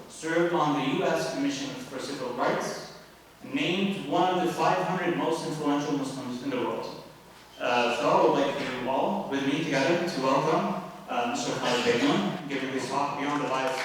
served on the U.S. Commission for Civil Rights, named one of the 500 most influential Muslims in the world. So I would like you all, with me together, to welcome Mr. Khaled Beydoun, giving his talk Beyond the Lives.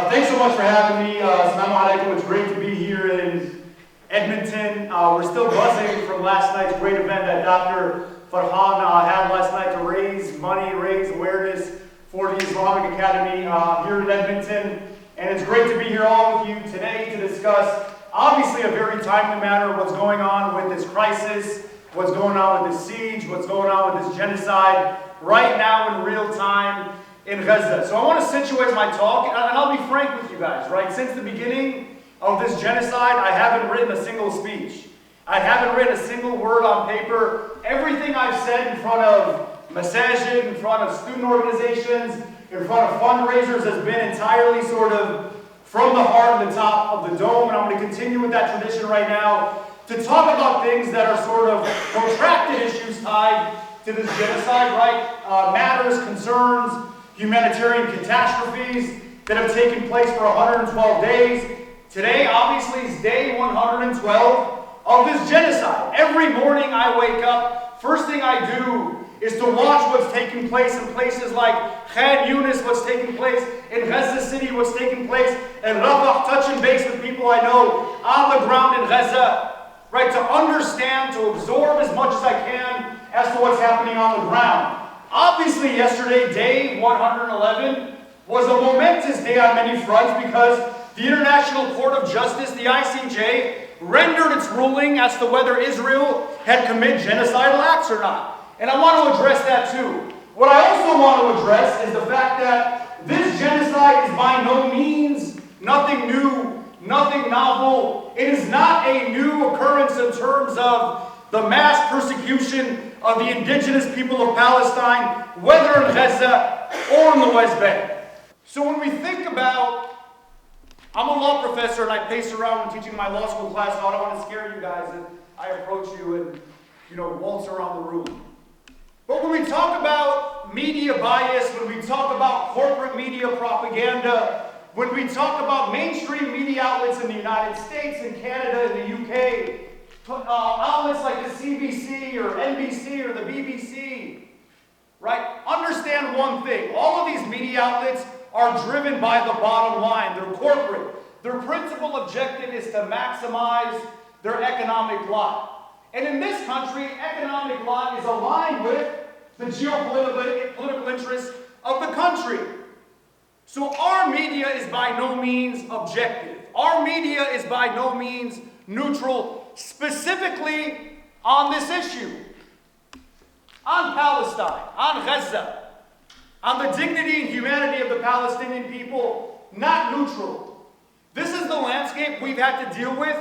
Thanks so much for having me. Assalamu alaikum. It's great to be here in Edmonton. We're still buzzing from last night's great event that Dr. Farhan had last night to raise money, raise awareness for the Islamic Academy here in Edmonton. And it's great to be here all with you today to discuss, obviously, a very timely matter, what's going on with this crisis, what's going on with this siege, what's going on with this genocide right now in real time in Gaza. So I want to situate my talk, and I'll be frank with you guys, right? Since the beginning of this genocide, I haven't written a single speech. I haven't written a single word on paper. Everything I've said in front of masajid, in front of student organizations, in front of fundraisers has been entirely sort of from the heart and the top of the dome, and I'm going to continue with that tradition right now to talk about things that are sort of protracted issues tied to this genocide, right? Matters, concerns, humanitarian catastrophes that have taken place for 112 days. Today, obviously, is day 112 of this genocide. Every morning I wake up, first thing I do is to watch what's taking place in places like Khan Yunis, what's taking place in Gaza City, what's taking place in Rafah, touching base with people I know on the ground in Gaza, right, to understand, to absorb as much as I can as to what's happening on the ground. Obviously, yesterday, day 111, was a momentous day on many fronts because the International Court of Justice, the ICJ, rendered its ruling as to whether Israel had committed genocidal acts or not. And I want to address that too. What I also want to address is the fact that this genocide is by no means nothing new, nothing novel. It is not a new occurrence in terms of the mass persecution of the indigenous people of Palestine, whether in Gaza or in the West Bank. So when we think about, I'm a law professor and I pace around and teaching my law school class, so I don't want to scare you guys and I approach you and, waltz around the room. But when we talk about media bias, when we talk about corporate media propaganda, when we talk about mainstream media outlets in the United States and Canada and the UK, outlets like the CBC or NBC or the BBC, right? Understand one thing. All of these media outlets are driven by the bottom line. They're corporate. Their principal objective is to maximize their economic lot. And in this country, economic lot is aligned with the geopolitical interests of the country. So our media is by no means objective. Our media is by no means neutral, specifically on this issue, on Palestine, on Gaza, on the dignity and humanity of the Palestinian people, not neutral. This is the landscape we've had to deal with,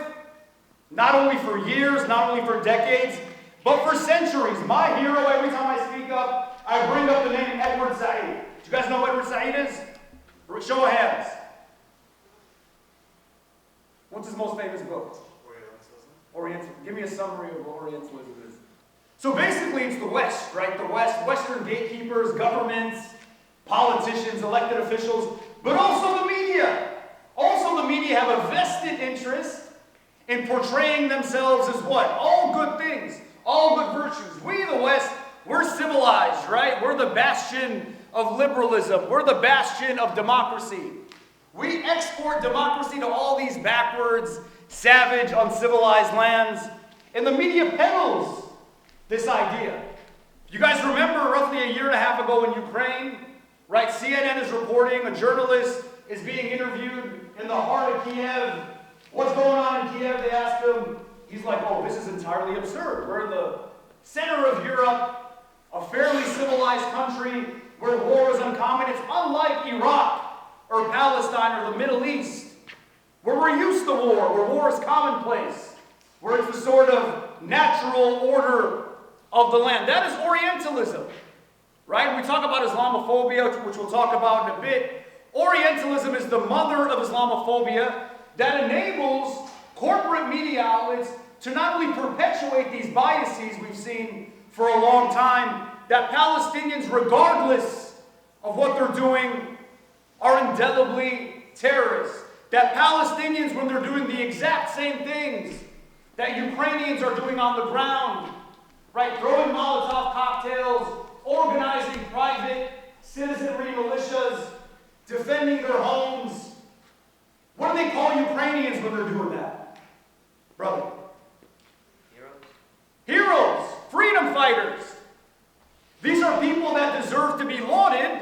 not only for years, not only for decades, but for centuries. My hero, every time I speak up, I bring up the name Edward Said. Do you guys know who Edward Said is? Show of hands. What's his most famous book? Orientalism. Give me a summary of what Orientalism is. So basically it's the West, right? The West, Western gatekeepers, governments, politicians, elected officials, but also the media. Also the media have a vested interest in portraying themselves as what? All good things, all good virtues. We, the West, we're civilized, right? We're the bastion of liberalism. We're the bastion of democracy. We export democracy to all these backwards, savage, uncivilized lands. And the media peddles this idea. You guys remember roughly a year and a half ago in Ukraine, right? CNN is reporting, a journalist is being interviewed in the heart of Kiev. What's going on in Kiev? They ask him. He's like, oh, this is entirely absurd. We're in the center of Europe, a fairly civilized country where war is uncommon. It's unlike Iraq or Palestine or the Middle East, where we're used to war, where war is commonplace, where it's the sort of natural order of the land. That is Orientalism, right? We talk about Islamophobia, which we'll talk about in a bit. Orientalism is the mother of Islamophobia that enables corporate media outlets to not only perpetuate these biases we've seen for a long time, that Palestinians, regardless of what they're doing, are indelibly terrorists. That Palestinians, when they're doing the exact same things that Ukrainians are doing on the ground, right, throwing Molotov cocktails, organizing private citizenry militias, defending their homes. What do they call Ukrainians when they're doing that? Brother? Heroes, freedom fighters. These are people that deserve to be lauded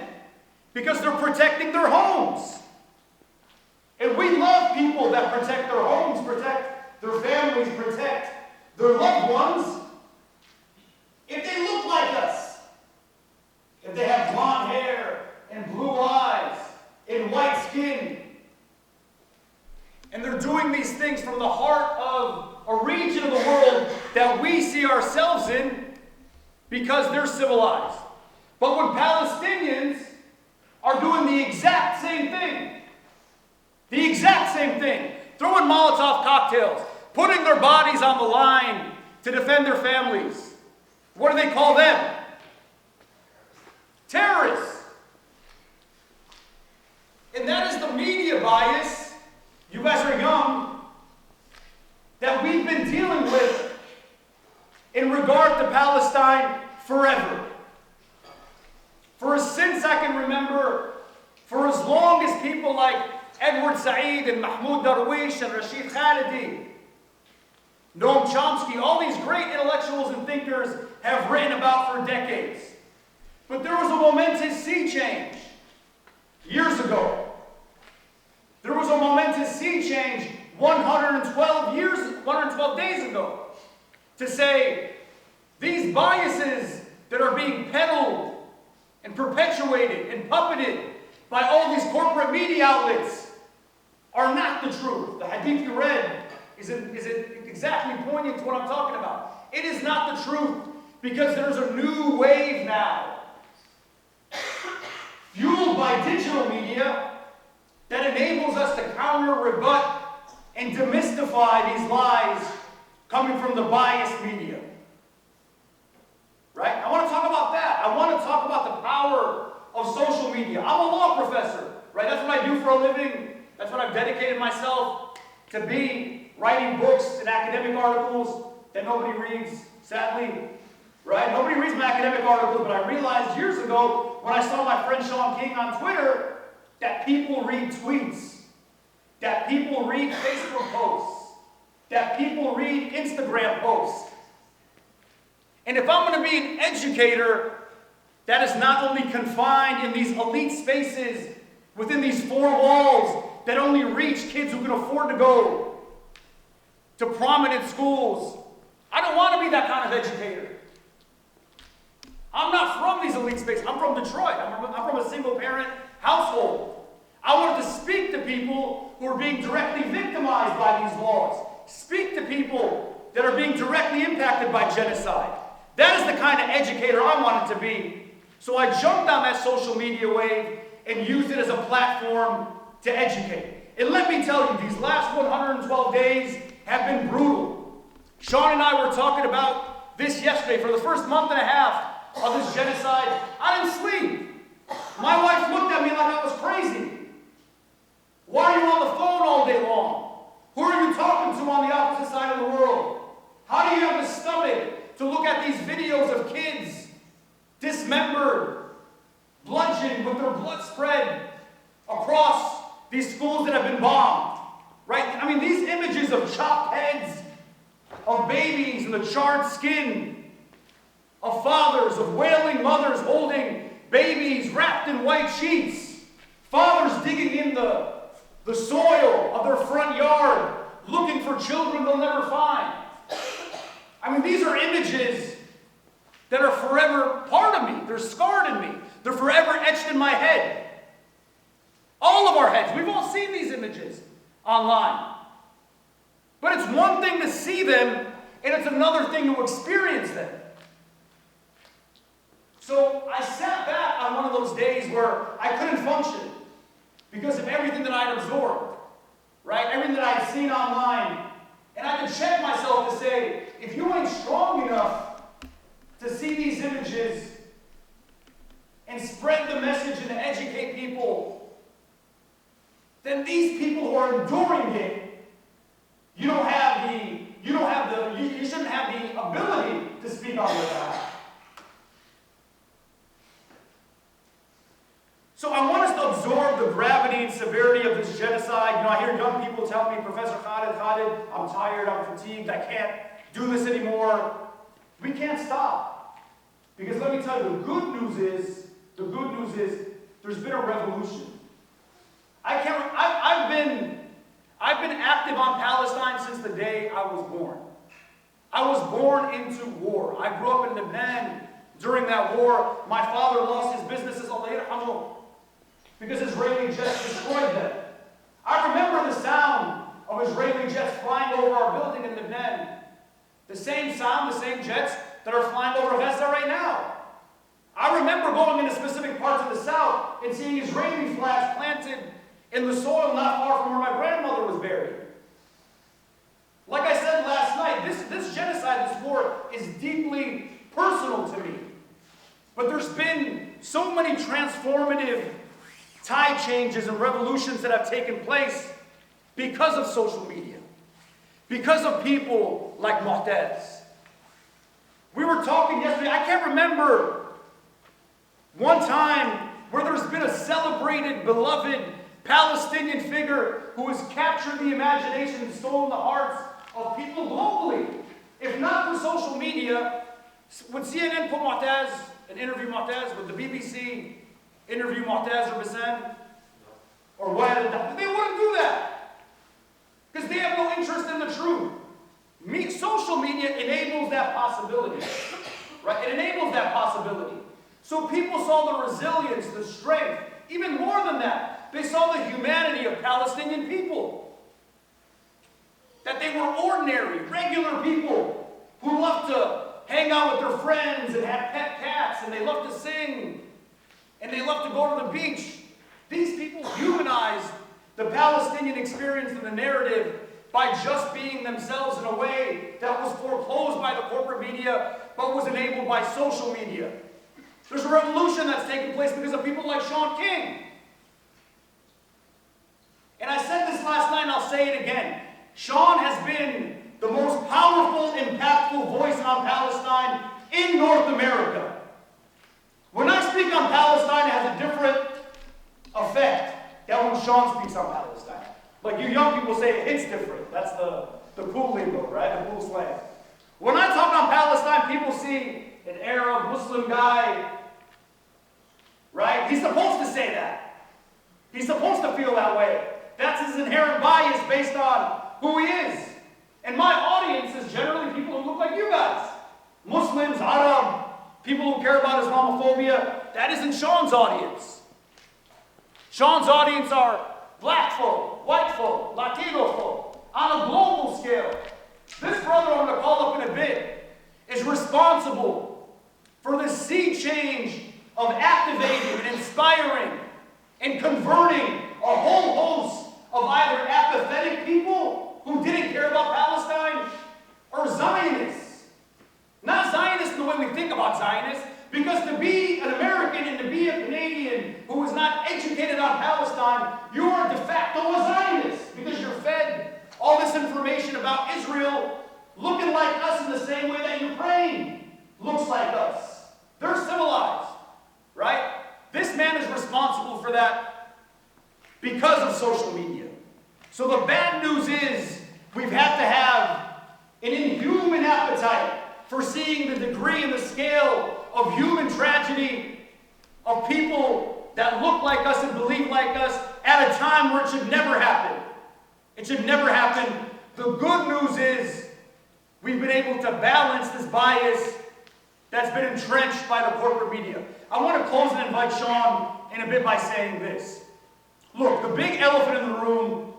because they're protecting their homes. And we love people that protect their homes, protect their families, protect their loved ones. If they look like us, if they have blonde hair and blue eyes and white skin, and they're doing these things from the heart of a region of the world that we see ourselves in because they're civilized. But when Palestinians are doing the exact same thing, throwing Molotov cocktails, putting their bodies on the line to defend their families, what do they call them? Terrorists. And that is the media bias, you guys are young, that we've been dealing with in regard to Palestine forever. For since I can remember, for as long as people like Edward Said and Mahmoud Darwish and Rashid Khaledi, Noam Chomsky, all these great intellectuals and thinkers have written about for decades. But there was a momentous sea change years ago. There was a momentous sea change 112 days ago to say these biases that are being peddled and perpetuated and puppeted by all these corporate media outlets are not the truth. The hadith you read is exactly pointing to what I'm talking about. It is not the truth because there's a new wave now, fueled by digital media, that enables us to counter, rebut, and demystify these lies coming from the biased media. Right? I want to talk about that. I want to talk about the power of social media. I'm a law professor, right? That's what I do for a living. That's what I've dedicated myself to be, writing books and academic articles that nobody reads, sadly. Right? Nobody reads my academic articles, but I realized years ago when I saw my friend Sean King on Twitter that people read tweets, that people read Facebook posts, that people read Instagram posts. And if I'm going to be an educator that is not only confined in these elite spaces within these four walls that only reach kids who can afford to go to prominent schools, I don't want to be that kind of educator. I'm not from these elite spaces. I'm from Detroit. I'm from a single parent household. I wanted to speak to people who are being directly victimized by these laws. Speak to people that are being directly impacted by genocide. That is the kind of educator I wanted to be. So I jumped on that social media wave and used it as a platform to educate. And let me tell you, these last 112 days have been brutal. Sean and I were talking about this yesterday. For the first month and a half of this genocide, I didn't sleep. My wife looked at me like I was crazy. Why are you on the phone all day long? Who are you talking to on the opposite side of the world? How do you have the stomach to look at these videos of kids dismembered, bludgeoned, with their blood spread across these schools that have been bombed? Right? I mean, these images of chopped heads, of babies and the charred skin, of fathers, of wailing mothers holding babies wrapped in white sheets, fathers digging in the soil of their front yard, looking for children they'll never find. I mean, these are images that are forever part of me. They're scarred in me. They're forever etched in my head. All of our heads. We've all seen these images online. But it's one thing to see them, and it's another thing to experience them. So I sat back on one of those days where I couldn't function because of everything that I'd absorbed, right? Everything that I'd seen online. And I could check myself to say, if you ain't strong enough to see these images the severity of this genocide. You know, I hear young people tell me, Professor Khaled, I'm tired, I'm fatigued, I can't do this anymore. We can't stop. Because let me tell you, the good news is, there's been a revolution. I've been active on Palestine since the day I was born. I was born into war. I grew up in Lebanon during that war. My father lost his businesses, Allah yarhamu, because Israeli jets destroyed them. I remember the sound of Israeli jets flying over our building in Lebanon. The same sound, the same jets that are flying over Gaza right now. I remember going into specific parts of the south and seeing Israeli flags planted in the soil not far from where my grandmother was buried. Like I said last night, this genocide, this war, is deeply personal to me. But there's been so many transformative tide changes and revolutions that have taken place because of social media, because of people like Mu'taz. We were talking yesterday, I can't remember one time where there's been a celebrated, beloved Palestinian figure who has captured the imagination and stolen the hearts of people globally. If not for social media, would CNN put Mu'taz and interview Mu'taz? Would the BBC interview Mu'taz or Bassem? Or what? They wouldn't do that. Because they have no interest in the truth. Social media enables that possibility. Right? It enables that possibility. So people saw the resilience, the strength, even more than that. They saw the humanity of Palestinian people. That they were ordinary, regular people who loved to hang out with their friends and have pet cats, and they loved to sing, and they loved to go to the beach. These people humanized the Palestinian experience and the narrative by just being themselves in a way that was foreclosed by the corporate media, but was enabled by social media. There's a revolution that's taking place because of people like Sean King. And I said this last night and I'll say it again. Sean has been the most powerful, impactful voice on Palestine in North America. When I speak on Palestine, it has a different effect than when Sean speaks on Palestine. Like you young people say, it hits different. That's the cool lingo, right? The cool slang. When I talk on Palestine, people see an Arab, Muslim guy, right? He's supposed to say that. He's supposed to feel that way. That's his inherent bias based on who he is. And my audience is generally people who look like you guys. Muslims, Arab, people who care about Islamophobia. That isn't Sean's audience. Sean's audience are black folk, white folk, Latino folk, on a global scale. This brother I'm going to call up in a bit is responsible for the sea change of activating and inspiring and converting a whole host of either apathetic people who didn't care about Palestine or Zionists. Not Zionists in the way we think about Zionists, because to be an American and to be a Canadian who is not educated on Palestine, you are de facto a Zionist because you're fed all this information about Israel looking like us in the same way that Ukraine looks like us. They're civilized, right? This man is responsible for that because of social media. So the bad news is we've had to have an inhuman appetite for seeing the degree and the scale of human tragedy of people that look like us and believe like us at a time where it should never happen. It should never happen. The good news is we've been able to balance this bias that's been entrenched by the corporate media. I want to close and invite Sean in a bit by saying this. Look, the big elephant in the room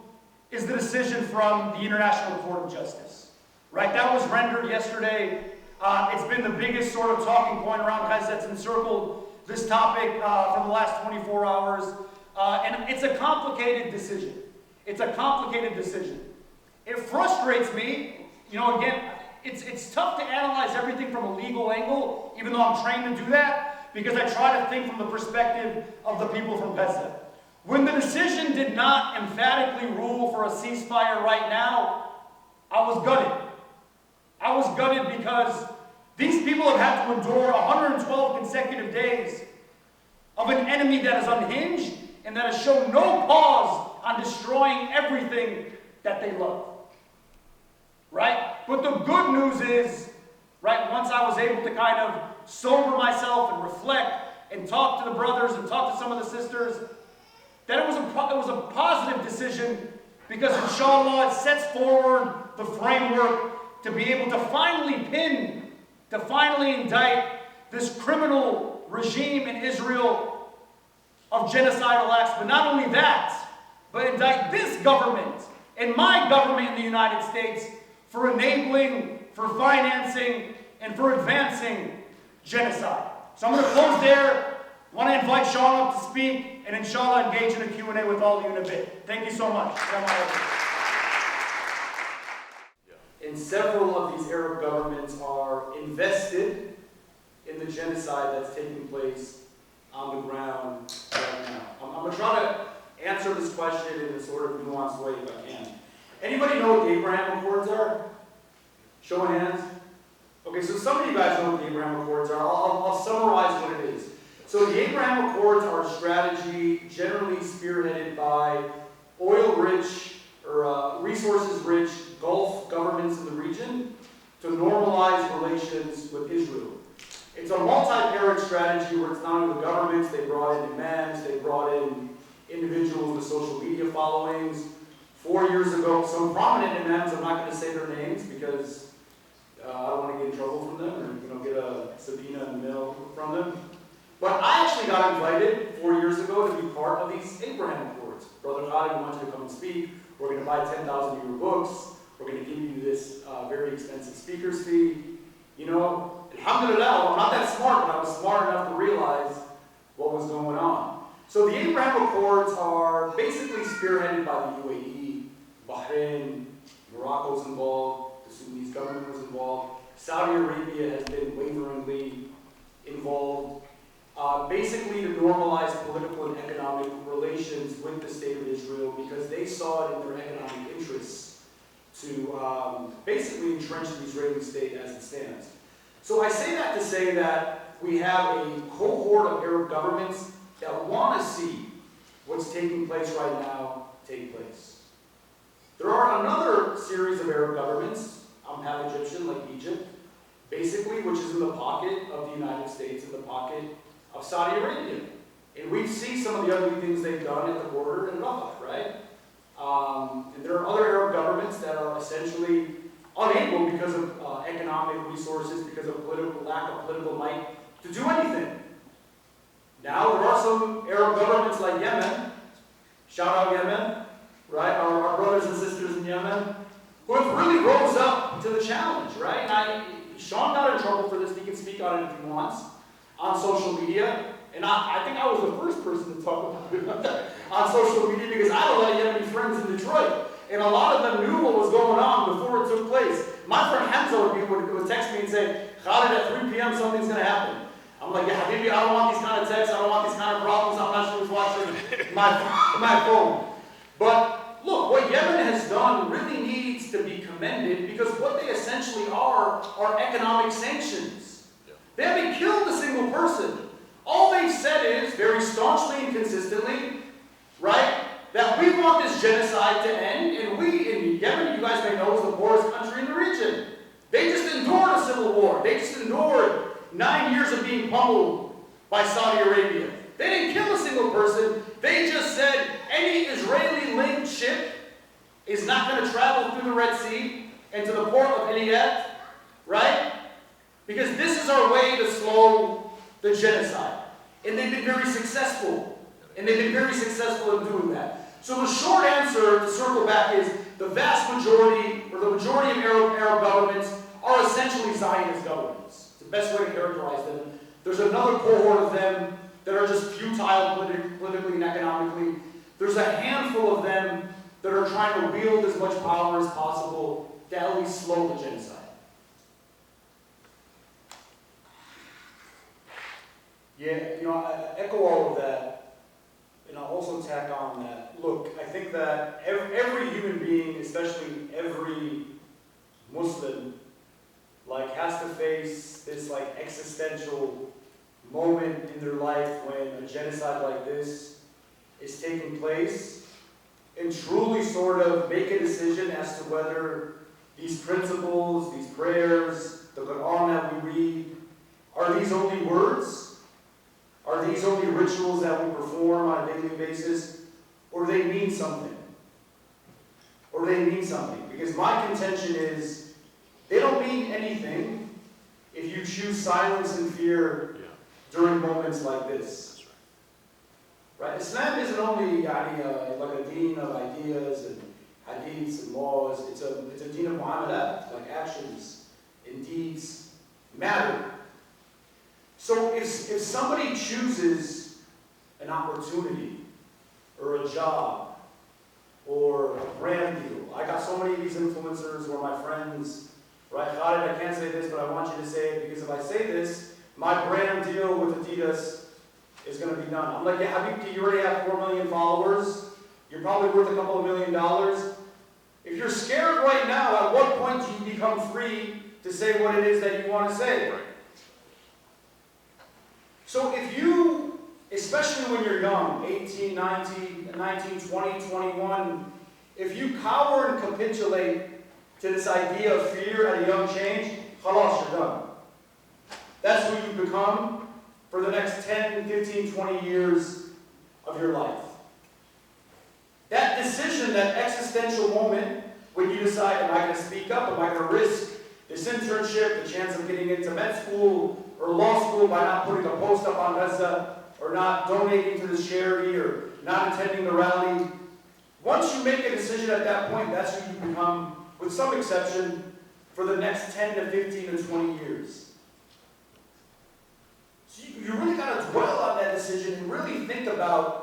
is the decision from the International Court of Justice. Right? That was rendered yesterday. It's been the biggest sort of talking point around Gaza that's encircled this topic for the last 24 hours. And it's a complicated decision. It's a complicated decision. It frustrates me. You know, again, it's tough to analyze everything from a legal angle, even though I'm trained to do that, because I try to think from the perspective of the people from Gaza. When the decision did not emphatically rule for a ceasefire right now, I was gutted. I was gutted because these people have had to endure 112 consecutive days of an enemy that is unhinged and that has shown no pause on destroying everything that they love. Right? But the good news is, right, once I was able to kind of sober myself and reflect and talk to the brothers and talk to some of the sisters, that it was a positive decision, because inshallah it sets forward the framework to be able to finally indict this criminal regime in Israel of genocidal acts. But not only that, but indict this government and my government in the United States for enabling, for financing, and for advancing genocide. So I'm going to close there. I want to invite Sean up to speak and inshallah engage in a Q&A with all of you in a bit. Thank you so much. And several of these Arab governments are invested in the genocide that's taking place on the ground right now. I'm going to try to answer this question in a sort of nuanced way if I can. Anybody know what the Abraham Accords are? Show of hands. Okay, so some of you guys know what the Abraham Accords are. I'll summarize what it is. So the Abraham Accords are a strategy generally spearheaded by oil-rich or resources-rich Gulf governments in the region to normalize relations with Israel. It's a multi-parent strategy where it's not only the governments, they brought in imams, they brought in individuals with social media followings. 4 years ago, some prominent imams, I'm not going to say their names because I don't want to get in trouble from them or get a subpoena in the mail from them. But I actually got invited 4 years ago to be part of these Abraham Accords. Brother Khaled wants you to come and speak. We're going to buy 10,000 of your books. We're going to give you this very expensive speaker's fee. Alhamdulillah, I'm not that smart, but I was smart enough to realize what was going on. So the Abraham Accords are basically spearheaded by the UAE, Bahrain, Morocco's involved, the Sudanese government was involved, Saudi Arabia has been waveringly involved, basically to normalize political and economic relations with the state of Israel because they saw it in their economic interests to basically entrench the Israeli state as it stands. So I say that to say that we have a cohort of Arab governments that want to see what's taking place right now take place. There are another series of Arab governments, I'm half Egyptian, like Egypt, basically, which is in the pocket of the United States, in the pocket of Saudi Arabia. And we see some of the ugly things they've done at the border in Rafah, right? And there are other Arab governments that are essentially unable, because of economic resources, because of lack of political might, to do anything. Now, there are some Arab governments like Yemen, shout out Yemen, right? Our brothers and sisters in Yemen, who have really rose up to the challenge, right? And Sean got in trouble for this, he can speak on it if he wants, on social media. And I think I was the first person to talk about it on social media because I had a lot of Yemeni friends in Detroit. And a lot of them knew what was going on before it took place. My friend Hamza would text me and say, Khaled, at 3 p.m. something's going to happen. I'm like, yeah, Habibi, I don't want these kind of texts. I don't want these kind of problems. I'm not sure who's watching my phone. But look, what Yemen has done really needs to be commended because what they essentially are economic sanctions. They haven't killed a single person. All they've said is, very staunchly and consistently, right, that we want this genocide to end, and we, in Yemen, you guys may know, is the poorest country in the region. They just endured a civil war. They just endured 9 years of being pummeled by Saudi Arabia. They didn't kill a single person. They just said any Israeli-linked ship is not going to travel through the Red Sea and to the port of Eilat, right? Because this is our way to slow the genocide. And they've been very successful. And they've been very successful in doing that. So the short answer, to circle back, is the vast majority, or the majority of Arab governments are essentially Zionist governments. It's the best way to characterize them. There's another cohort of them that are just futile politically and economically. There's a handful of them that are trying to wield as much power as possible to at least slow the genocide. Yeah, I echo all of that, and I'll also tack on that. Look, I think that every human being, especially every Muslim, has to face this existential moment in their life when a genocide like this is taking place and truly sort of make a decision as to whether these principles, these prayers, the Quran that we read, are these only words? Are these only rituals that we perform on a daily basis? Or do they mean something? Or do they mean something? Because my contention is, they don't mean anything if you choose silence and fear during moments like this. Right? Islam isn't only like a deen of ideas and hadiths and laws. It's a deen of mu'amalat, like actions and deeds matter. So if somebody chooses an opportunity or a job or a brand deal, I got so many of these influencers who are my friends, right? Khaled, I can't say this, but I want you to say it, because if I say this, my brand deal with Adidas is going to be done. I'm like, yeah, Habibti, you already have 4 million followers. You're probably worth a couple of $1 million. If you're scared right now, at what point do you become free to say what it is that you want to say? So if you, especially when you're young, 18, 19, 20, 21, if you cower and capitulate to this idea of fear at a young age, khalas, you're done. That's who you become for the next 10, 15, 20 years of your life. That decision, that existential moment, when you decide, am I going to speak up? Am I going to risk this internship, the chance of getting into med school or law school by not putting a post up on Gaza, or not donating to this charity, or not attending the rally? Once you make a decision at that point, that's who you become, with some exception, for the next 10 to 15 to 20 years. So you really got to dwell on that decision and really think about,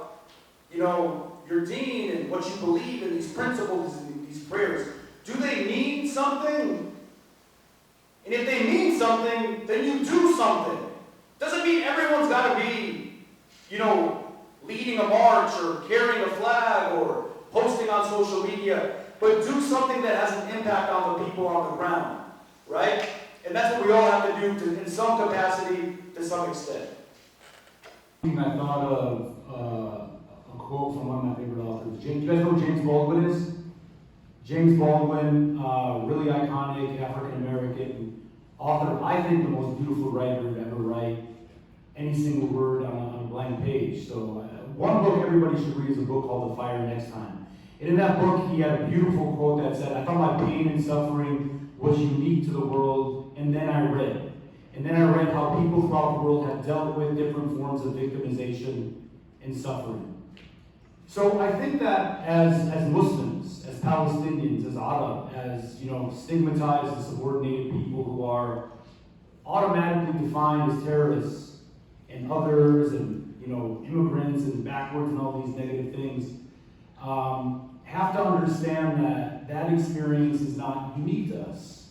your deen and what you believe in, these principles and these prayers. Do they mean something? And if they mean something, then you do something. Doesn't mean everyone's got to be, leading a march or carrying a flag or posting on social media, but do something that has an impact on the people on the ground, right? And that's what we all have to do in some capacity, to some extent. I thought of a quote from one of my favorite authors. You guys know who James Baldwin is? James Baldwin, really iconic African-American author. I think the most beautiful writer to ever write any single word on a blank page. So one book everybody should read is a book called The Fire Next Time. And in that book, he had a beautiful quote that said, I thought my pain and suffering was unique to the world, and then I read. And then I read how people throughout the world have dealt with different forms of victimization and suffering. So I think that as Muslims, as Palestinians, as Arab, as stigmatized and subordinated people who are automatically defined as terrorists and others and immigrants and backwards and all these negative things, have to understand that experience is not unique to us,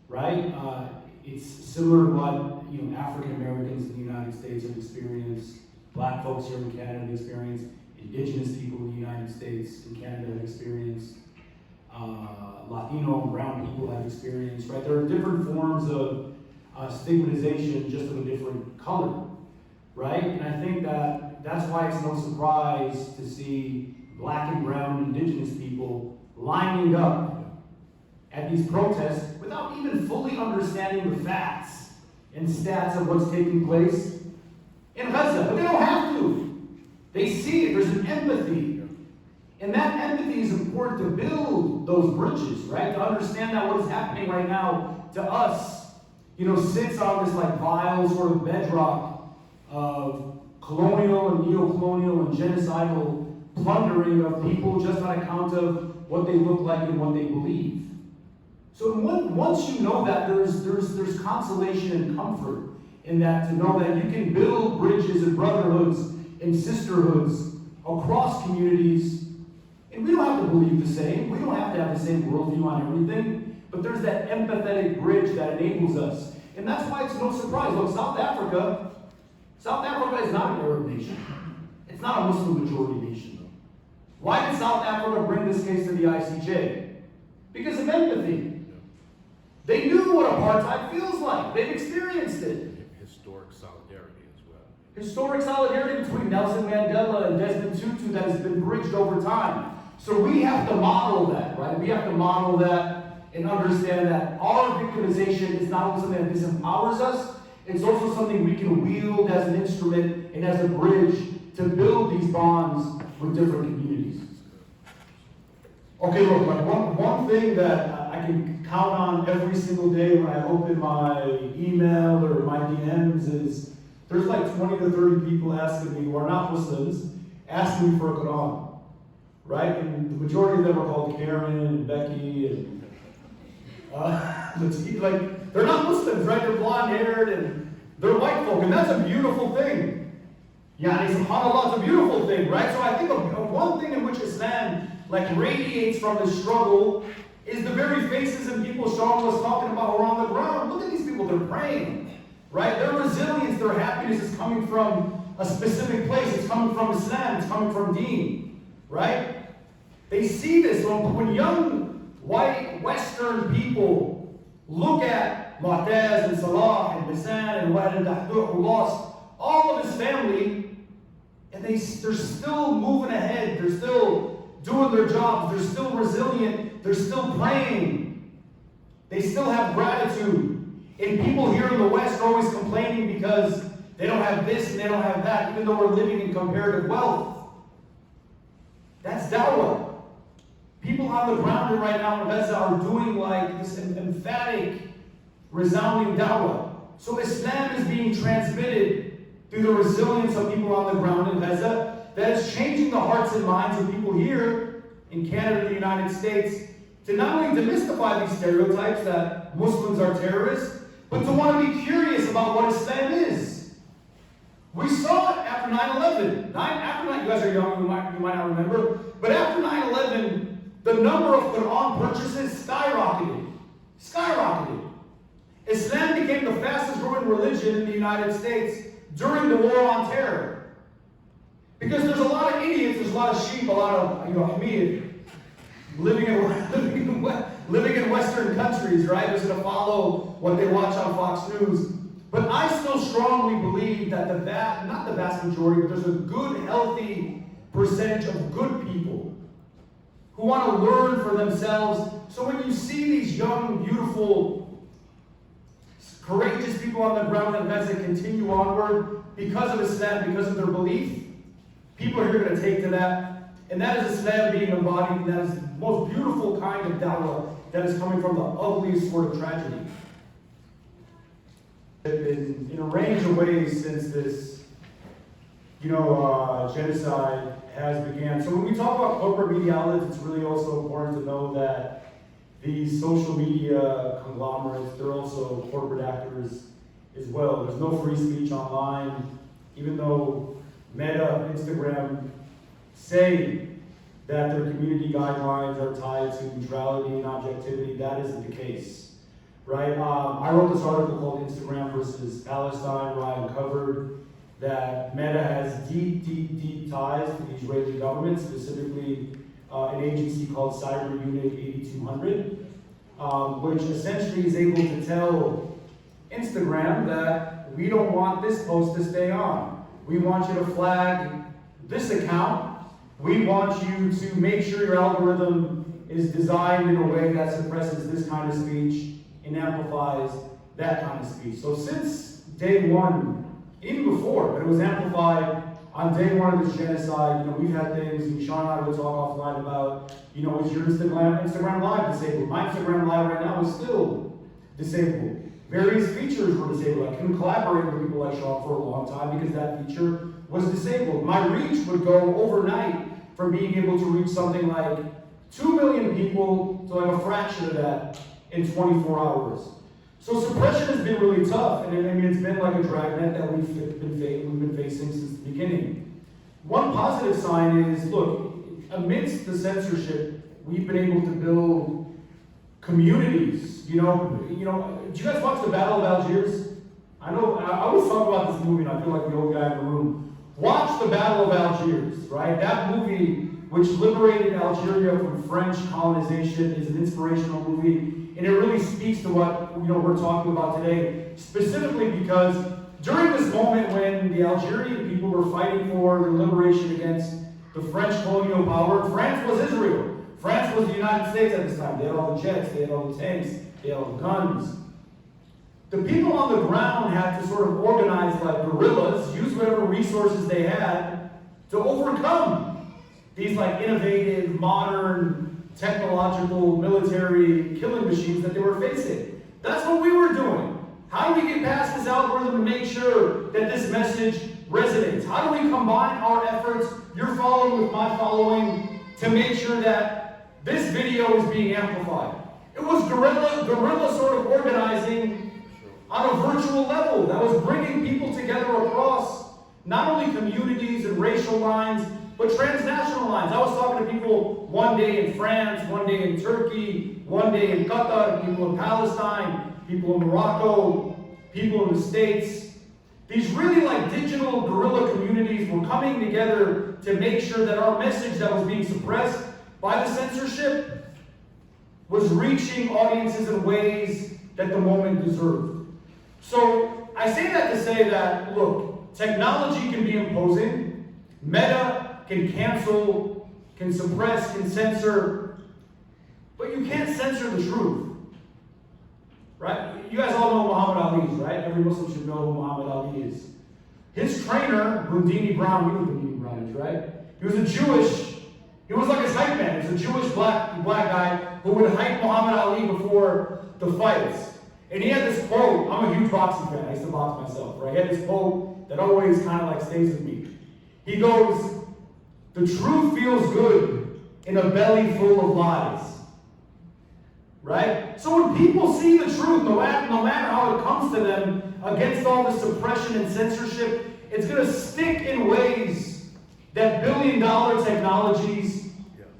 right? It's similar to what African Americans in the United States have experienced, Black folks here in Canada have experienced, Indigenous people in the United States and Canada have experienced, Latino and brown people have experienced, right? There are different forms of stigmatization, just of a different color, right? And I think that's why it's no surprise to see Black and brown Indigenous people lining up at these protests without even fully understanding the facts and stats of what's taking place in Gaza. But they don't have to. They see it. There's an empathy. And that empathy is important to build those bridges, right? To understand that what is happening right now to us, sits on this vile sort of bedrock of colonial and neo-colonial and genocidal plundering of people just on account of what they look like and what they believe. So once you know that, there's consolation and comfort in that, to know that you can build bridges and brotherhoods and sisterhoods across communities. And we don't have to believe the same. We don't have to have the same worldview on everything. But there's that empathetic bridge that enables us. And that's why it's no surprise. Look, South Africa is not an Arab nation. It's not a Muslim majority nation. Why did South Africa bring this case to the ICJ? Because of empathy. They knew what apartheid feels like. They've experienced it. Historic solidarity as well. historic solidarity between Nelson Mandela and Desmond Tutu that has been bridged over time. So we have to model that, right? We have to model that and understand that our victimization is not only something that disempowers us, it's also something we can wield as an instrument and as a bridge to build these bonds with different communities. Okay, look, like one thing that I can count on every single day when I open my email or my DMs is there's like 20 to 30 people asking me who are not Muslims, asking me for a Quran, right? And the majority of them are called Karen and Becky and like they're not Muslims, right? They're blonde-haired and they're white folk, and that's a beautiful thing. Yani, subhanAllah, it's a beautiful thing, right? So I think one thing in which Islam like radiates from the struggle is the very faces and people Sean was talking about who are on the ground. Look at these people, they're praying, right? Their resilience, their happiness is coming from a specific place. It's coming from Islam, it's coming from Deen, right? They see this when young white Western people look at Mu'taz and Salah and Bisan and Wa'ad al-Dahduh who lost all of his family, and they're still moving ahead, they're still doing their jobs, they're still resilient, they're still praying, they still have gratitude. And people here in the West are always complaining because they don't have this and they don't have that, even though we're living in comparative wealth. That's dawah. People on the ground right now in Gaza are doing like this emphatic, resounding dawah. So Islam is being transmitted through the resilience of people on the ground in Gaza that is changing the hearts and minds of people here in Canada and the United States to not only demystify these stereotypes that Muslims are terrorists, but to want to be curious about what Islam is. We saw it after 9/11. You guys are young, you might not remember, but after 9/11, the number of Quran purchases skyrocketed. Islam became the fastest growing religion in the United States during the war on terror. Because there's a lot of idiots, there's a lot of sheep, a lot of, Hamid, living in Western countries, right? Who's going to follow what they watch on Fox News. But I still strongly believe that not the vast majority, but there's a good, healthy percentage of good people who want to learn for themselves. So when you see these young, beautiful, courageous people on the ground in Gaza continue onward because of Islam, because of their belief, people are here going to take to that. And that is Islam being embodied. That is the most beautiful kind of dawah that is coming from the ugliest sort of tragedy. In a range of ways since this, genocide has began. So when we talk about corporate media outlets, it's really also important to know that these social media conglomerates, they're also corporate actors as well. There's no free speech online, even though Meta, Instagram say that their community guidelines are tied to neutrality and objectivity. That isn't the case, right? I wrote this article called Instagram versus Palestine, where I uncovered that Meta has deep ties to the Israeli government, specifically an agency called Cyber Unit 8200, which essentially is able to tell Instagram that we don't want this post to stay on. We want you to flag this account. We want you to make sure your algorithm is designed in a way that suppresses this kind of speech and amplifies that kind of speech. So since day one, even before, but it was amplified on day one of this genocide, we've had things, and Sean and I would talk offline about, is your Instagram Live disabled? My Instagram Live right now is still disabled. Various features were disabled. I couldn't collaborate with people like Sean for a long time because that feature was disabled. My reach would go overnight from being able to reach something like 2 million people to like a fraction of that in 24 hours. So suppression has been really tough, and it's been like a dragnet that we've been facing since the beginning. One positive sign is, look, amidst the censorship, we've been able to build communities. Did you guys watch the Battle of Algiers? I always talk about this movie, and I feel like the old guy in the room. Watch the Battle of Algiers, right? That movie, which liberated Algeria from French colonization, is an inspirational movie. And it really speaks to what we're talking about today, specifically because during this moment when the Algerian people were fighting for their liberation against the French colonial power, France was Israel. France was the United States at this time. They had all the jets, they had all the tanks, they had all the guns. The people on the ground had to sort of organize like guerrillas, use whatever resources they had to overcome these like innovative, modern, technological, military killing machines that they were facing. That's what we were doing. How do we get past this algorithm and make sure that this message resonates? How do we combine our efforts, your following with my following, to make sure that this video is being amplified? It was guerrilla sort of organizing on a virtual level that was bringing people together across not only communities and racial lines, but transnational lines. I was talking to people one day in France, one day in Turkey, one day in Qatar, people in Palestine, people in Morocco, people in the States. These really like digital guerrilla communities were coming together to make sure that our message that was being suppressed by the censorship was reaching audiences in ways that the moment deserved. So I say that to say that, look, technology can be imposing, Meta can cancel, can suppress, can censor, but you can't censor the truth, right? You guys all know Muhammad Ali, right? Every Muslim should know who Muhammad Ali is. His trainer, Boudini Brown, you know who Boudini Brown is, right? He was like his hype man. He was a Jewish black guy who would hype Muhammad Ali before the fights. And he had this quote. I'm a huge boxing fan. I used to box myself, right? He had this quote that always kind of like stays with me. He goes, "The truth feels good in a belly full of lies." Right? So when people see the truth, no matter how it comes to them, against all the suppression and censorship, it's going to stick in ways that billion-dollar technologies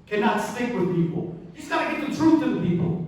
cannot stick with people. You just got to get the truth to the people.